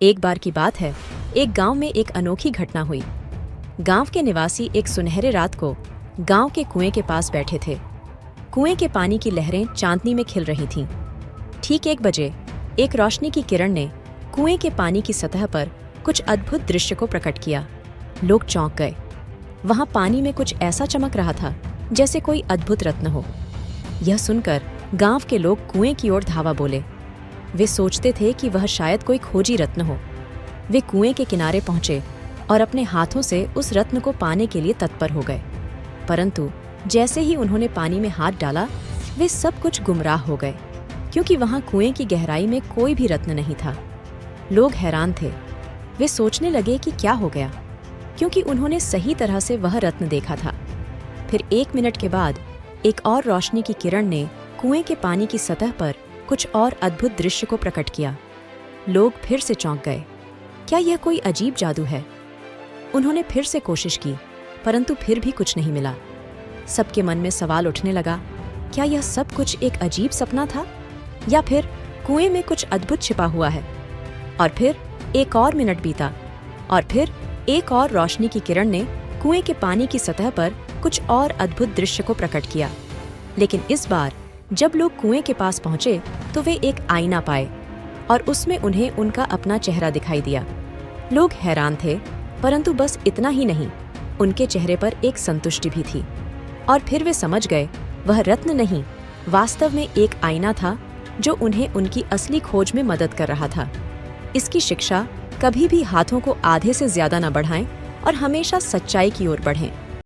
एक बार की बात है, एक गांव में एक अनोखी घटना हुई। गांव के निवासी एक सुनहरे रात को गांव के कुएं के पास बैठे थे। कुएं के पानी की लहरें चांदनी में खिल रही थीं। ठीक 1 बजे एक रोशनी की किरण ने कुएं के पानी की सतह पर कुछ अद्भुत दृश्य को प्रकट किया। लोग चौंक गए। वहां पानी में कुछ ऐसा चमक रहा था जैसे कोई अद्भुत रत्न हो। यह सुनकर गांव के लोग कुएं की ओर धावा बोले। वे सोचते थे कि वह शायद कोई खोजी रत्न हो। वे कुएं के किनारे पहुंचे और अपने हाथों से उस रत्न को पाने के लिए तत्पर हो गए। परंतु जैसे ही उन्होंने पानी में हाथ डाला, वे सब कुछ गुमराह हो गए, क्योंकि वहां कुएं की गहराई में कोई भी रत्न नहीं था। लोग हैरान थे। वे सोचने लगे कि क्या हो गया, क्योंकि उन्होंने सही तरह से वह रत्न देखा था। फिर 1 मिनट के बाद एक और रोशनी की किरण ने कुएं के पानी की सतह पर कुछ और अद्भुत दृश्य को प्रकट किया। लोग फिर से चौंक गए। क्या यह कोई अजीब जादू है? उन्होंने फिर से कोशिश की, परंतु फिर भी कुछ नहीं मिला। सबके मन में सवाल उठने लगा, क्या यह सब कुछ एक अजीब सपना था, या फिर कुएं में कुछ अद्भुत छिपा हुआ है? और फिर 1 और मिनट बीता और फिर एक और रोशनी की किरण ने कुएं के पानी की सतह पर कुछ और अद्भुत दृश्य को प्रकट किया। लेकिन इस बार जब लोग कुएं के पास पहुंचे तो वे एक आईना पाए और उसमें उन्हें उनका अपना चेहरा दिखाई दिया। लोग हैरान थे, परंतु बस इतना ही नहीं, उनके चेहरे पर एक संतुष्टि भी थी। और फिर वे समझ गए, वह रत्न नहीं, वास्तव में एक आईना था जो उन्हें उनकी असली खोज में मदद कर रहा था। इसकी शिक्षा, कभी भी हाथों को आधे से ज्यादा न बढ़ाएं और हमेशा सच्चाई की ओर बढ़ें।